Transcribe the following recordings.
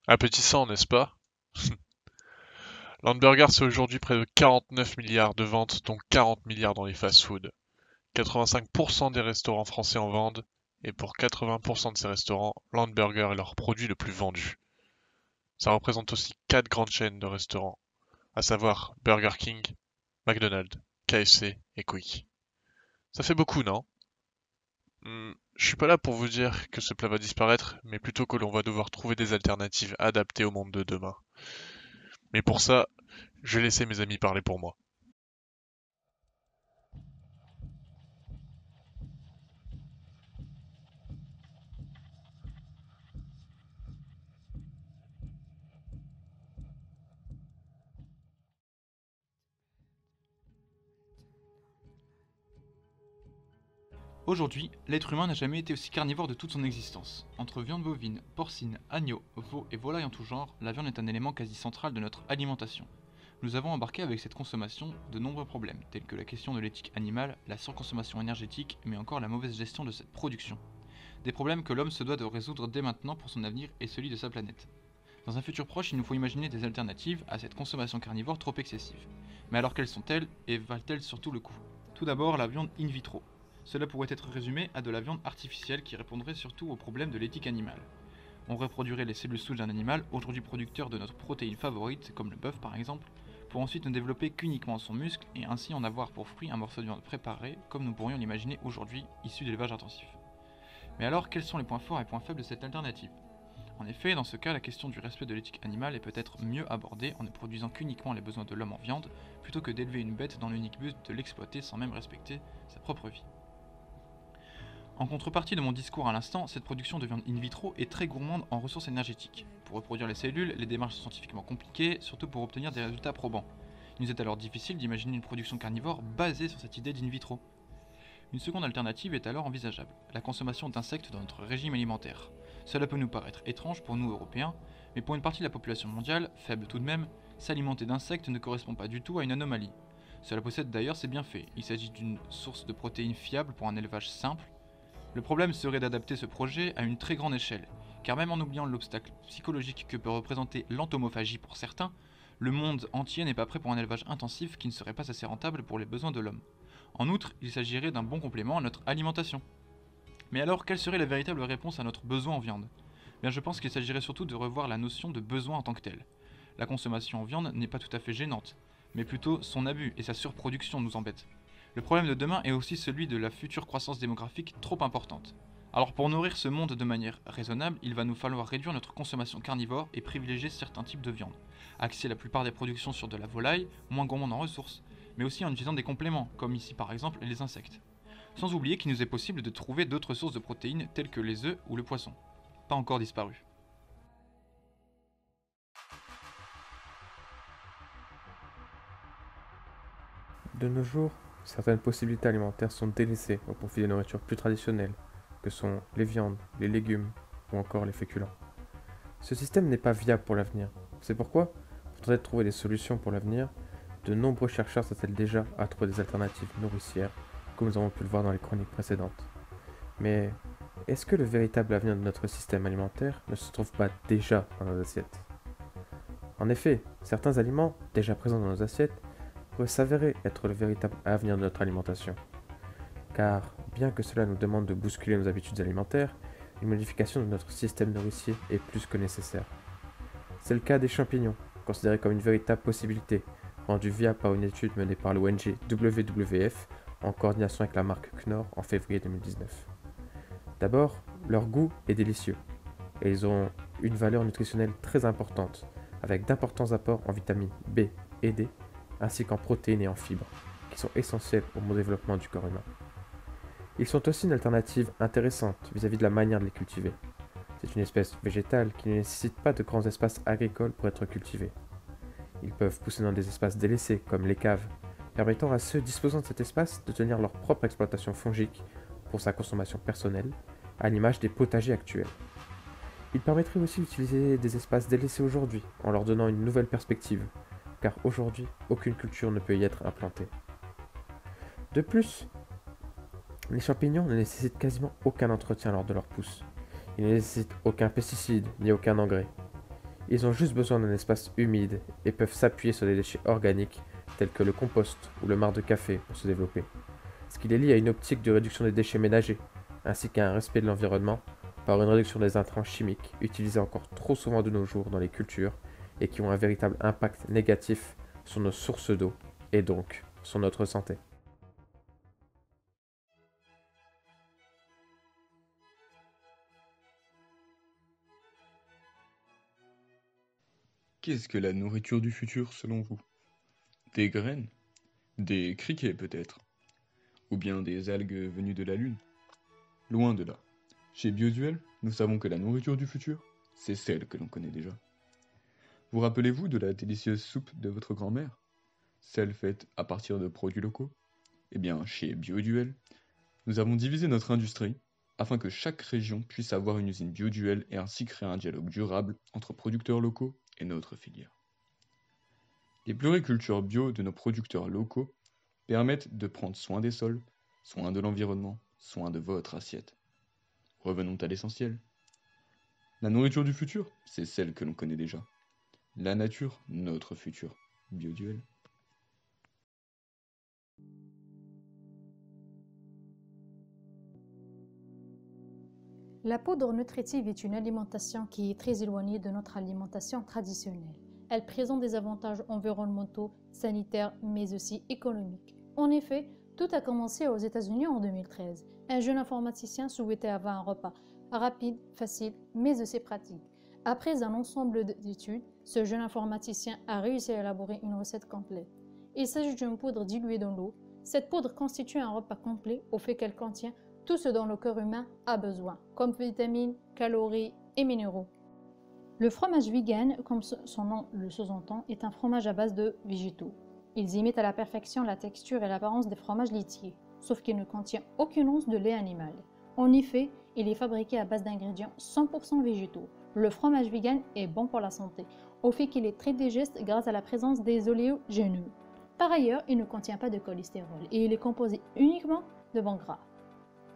Appétissant, n'est-ce pas? Lamberger, c'est aujourd'hui près de 49 milliards de ventes, dont 40 milliards dans les fast-foods. 85% des restaurants français en vendent, et pour 80% de ces restaurants, Lamberger est leur produit le plus vendu. Ça représente aussi 4 grandes chaînes de restaurants, à savoir Burger King, McDonald's, KFC et Quick. Ça fait beaucoup, non? Je suis pas là pour vous dire que ce plat va disparaître, mais plutôt que l'on va devoir trouver des alternatives adaptées au monde de demain. Mais pour ça, je vais laisser mes amis parler pour moi. Aujourd'hui, l'être humain n'a jamais été aussi carnivore de toute son existence. Entre viande bovine, porcine, agneau, veau et volaille en tout genre, la viande est un élément quasi central de notre alimentation. Nous avons embarqué avec cette consommation de nombreux problèmes, tels que la question de l'éthique animale, la surconsommation énergétique, mais encore la mauvaise gestion de cette production. Des problèmes que l'homme se doit de résoudre dès maintenant pour son avenir et celui de sa planète. Dans un futur proche, il nous faut imaginer des alternatives à cette consommation carnivore trop excessive. Mais alors quelles sont-elles et valent-elles surtout le coup? Tout d'abord, la viande in vitro. Cela pourrait être résumé à de la viande artificielle qui répondrait surtout au problème de l'éthique animale. On reproduirait les cellules souches d'un animal, aujourd'hui producteur de notre protéine favorite, comme le bœuf par exemple, pour ensuite ne développer qu'uniquement son muscle et ainsi en avoir pour fruit un morceau de viande préparé, comme nous pourrions l'imaginer aujourd'hui, issu d'élevage intensif. Mais alors, quels sont les points forts et points faibles de cette alternative? En effet, dans ce cas, la question du respect de l'éthique animale est peut-être mieux abordée en ne produisant qu'uniquement les besoins de l'homme en viande, plutôt que d'élever une bête dans l'unique but de l'exploiter sans même respecter sa propre vie. En contrepartie de mon discours à l'instant, cette production de viande in vitro est très gourmande en ressources énergétiques. Pour reproduire les cellules, les démarches sont scientifiquement compliquées, surtout pour obtenir des résultats probants. Il nous est alors difficile d'imaginer une production carnivore basée sur cette idée d'in vitro. Une seconde alternative est alors envisageable, la consommation d'insectes dans notre régime alimentaire. Cela peut nous paraître étrange pour nous Européens, mais pour une partie de la population mondiale, faible tout de même, s'alimenter d'insectes ne correspond pas du tout à une anomalie. Cela possède d'ailleurs ses bienfaits, il s'agit d'une source de protéines fiable pour un élevage simple. Le problème serait d'adapter ce projet à une très grande échelle, car même en oubliant l'obstacle psychologique que peut représenter l'entomophagie pour certains, le monde entier n'est pas prêt pour un élevage intensif qui ne serait pas assez rentable pour les besoins de l'homme. En outre, il s'agirait d'un bon complément à notre alimentation. Mais alors, quelle serait la véritable réponse à notre besoin en viande? Bien, je pense qu'il s'agirait surtout de revoir la notion de besoin en tant que tel. La consommation en viande n'est pas tout à fait gênante, mais plutôt son abus et sa surproduction nous embêtent. Le problème de demain est aussi celui de la future croissance démographique trop importante. Alors pour nourrir ce monde de manière raisonnable, il va nous falloir réduire notre consommation carnivore et privilégier certains types de viande. Axer la plupart des productions sur de la volaille, moins gourmande en ressources, mais aussi en utilisant des compléments, comme ici par exemple les insectes. Sans oublier qu'il nous est possible de trouver d'autres sources de protéines telles que les œufs ou le poisson. Pas encore disparus. De nos jours, certaines possibilités alimentaires sont délaissées au profit des nourritures plus traditionnelles, que sont les viandes, les légumes ou encore les féculents. Ce système n'est pas viable pour l'avenir. C'est pourquoi, pour tenter de trouver des solutions pour l'avenir, de nombreux chercheurs s'attellent déjà à trouver des alternatives nourricières, comme nous avons pu le voir dans les chroniques précédentes. Mais est-ce que le véritable avenir de notre système alimentaire ne se trouve pas déjà dans nos assiettes? En effet, certains aliments, déjà présents dans nos assiettes, pourrait s'avérer être le véritable avenir de notre alimentation. Car, bien que cela nous demande de bousculer nos habitudes alimentaires, une modification de notre système nourricier est plus que nécessaire. C'est le cas des champignons, considérés comme une véritable possibilité, rendue viable par une étude menée par l'ONG WWF en coordination avec la marque Knorr en février 2019. D'abord, leur goût est délicieux, et ils ont une valeur nutritionnelle très importante, avec d'importants apports en vitamines B et D, ainsi qu'en protéines et en fibres, qui sont essentiels au bon développement du corps humain. Ils sont aussi une alternative intéressante vis-à-vis de la manière de les cultiver. C'est une espèce végétale qui ne nécessite pas de grands espaces agricoles pour être cultivée. Ils peuvent pousser dans des espaces délaissés, comme les caves, permettant à ceux disposant de cet espace de tenir leur propre exploitation fongique pour sa consommation personnelle, à l'image des potagers actuels. Il permettrait aussi d'utiliser des espaces délaissés aujourd'hui, en leur donnant une nouvelle perspective, car aujourd'hui, aucune culture ne peut y être implantée. De plus, les champignons ne nécessitent quasiment aucun entretien lors de leur pousse. Ils ne nécessitent aucun pesticide ni aucun engrais. Ils ont juste besoin d'un espace humide et peuvent s'appuyer sur des déchets organiques tels que le compost ou le marc de café pour se développer. Ce qui les lie à une optique de réduction des déchets ménagers, ainsi qu'à un respect de l'environnement par une réduction des intrants chimiques utilisés encore trop souvent de nos jours dans les cultures et qui ont un véritable impact négatif sur nos sources d'eau et donc sur notre santé. Qu'est-ce que la nourriture du futur selon vous? Des graines? Des criquets peut-être? Ou bien des algues venues de la Lune? Loin de là. Chez Bioduel, nous savons que la nourriture du futur, c'est celle que l'on connaît déjà. Vous rappelez-vous de la délicieuse soupe de votre grand-mère? Celle faite à partir de produits locaux? Eh bien, chez Bioduel, nous avons divisé notre industrie afin que chaque région puisse avoir une usine Bioduel et ainsi créer un dialogue durable entre producteurs locaux et notre filière. Les pluricultures bio de nos producteurs locaux permettent de prendre soin des sols, soin de l'environnement, soin de votre assiette. Revenons à l'essentiel. La nourriture du futur, c'est celle que l'on connaît déjà. La nature, notre futur. Bioduel. La poudre nutritive est une alimentation qui est très éloignée de notre alimentation traditionnelle. Elle présente des avantages environnementaux, sanitaires, mais aussi économiques. En effet, tout a commencé aux États-Unis en 2013. Un jeune informaticien souhaitait avoir un repas rapide, facile, mais aussi pratique. Après un ensemble d'études, ce jeune informaticien a réussi à élaborer une recette complète. Il s'agit d'une poudre diluée dans l'eau. Cette poudre constitue un repas complet au fait qu'elle contient tout ce dont le corps humain a besoin, comme vitamines, calories et minéraux. Le fromage vegan, comme son nom le sous-entend, est un fromage à base de végétaux. Ils imitent à la perfection la texture et l'apparence des fromages laitiers, sauf qu'il ne contient aucune once de lait animal. En effet, il est fabriqué à base d'ingrédients 100% végétaux. Le fromage vegan est bon pour la santé, au fait qu'il est très digeste grâce à la présence des oléogineux. Par ailleurs, il ne contient pas de cholestérol et il est composé uniquement de bons gras.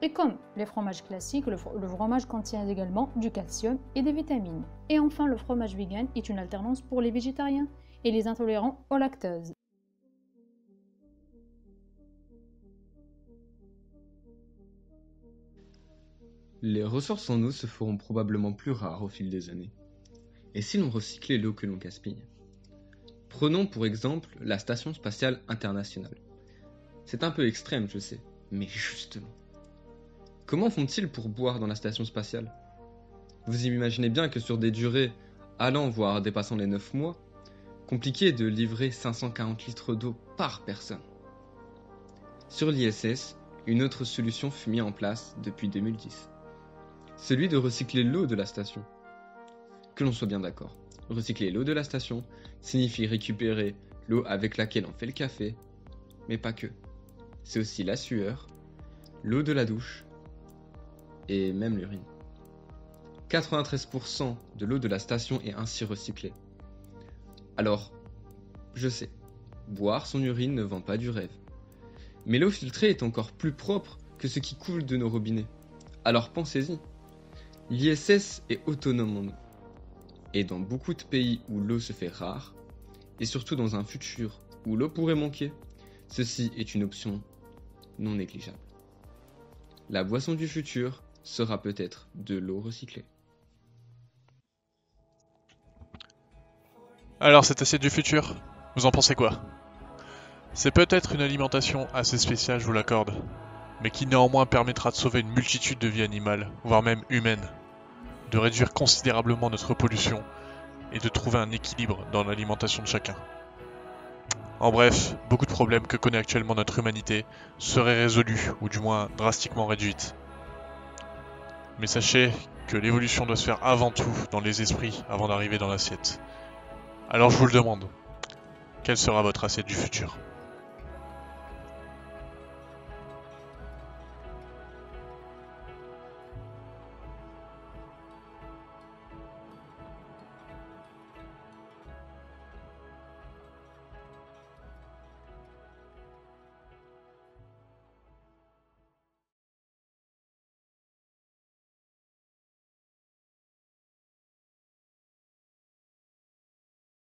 Et comme les fromages classiques, le fromage contient également du calcium et des vitamines. Et enfin, le fromage vegan est une alternance pour les végétariens et les intolérants au lactose. Les ressources en eau se feront probablement plus rares au fil des années. Et si l'on recyclait l'eau que l'on gaspille? Prenons pour exemple la Station spatiale internationale. C'est un peu extrême, je sais, mais justement. Comment font-ils pour boire dans la station spatiale? Vous imaginez bien que sur des durées allant voire dépassant les 9 mois, compliqué de livrer 540 litres d'eau par personne. Sur l'ISS, une autre solution fut mise en place depuis 2010. Celui de recycler l'eau de la station. Que l'on soit bien d'accord, recycler l'eau de la station signifie récupérer l'eau avec laquelle on fait le café, mais pas que. C'est aussi la sueur, l'eau de la douche, et même l'urine. 93% de l'eau de la station est ainsi recyclée. Alors, je sais, boire son urine ne vend pas du rêve. Mais l'eau filtrée est encore plus propre que ce qui coule de nos robinets. Alors pensez-y. L'ISS est autonome en eau. Et dans beaucoup de pays où l'eau se fait rare, et surtout dans un futur où l'eau pourrait manquer, ceci est une option non négligeable. La boisson du futur sera peut-être de l'eau recyclée. Alors cette assiette du futur, vous en pensez quoi? C'est peut-être une alimentation assez spéciale, je vous l'accorde, mais qui néanmoins permettra de sauver une multitude de vies animales, voire même humaines, de réduire considérablement notre pollution et de trouver un équilibre dans l'alimentation de chacun. En bref, beaucoup de problèmes que connaît actuellement notre humanité seraient résolus, ou du moins drastiquement réduits. Mais sachez que l'évolution doit se faire avant tout dans les esprits avant d'arriver dans l'assiette. Alors je vous le demande, quelle sera votre assiette du futur ?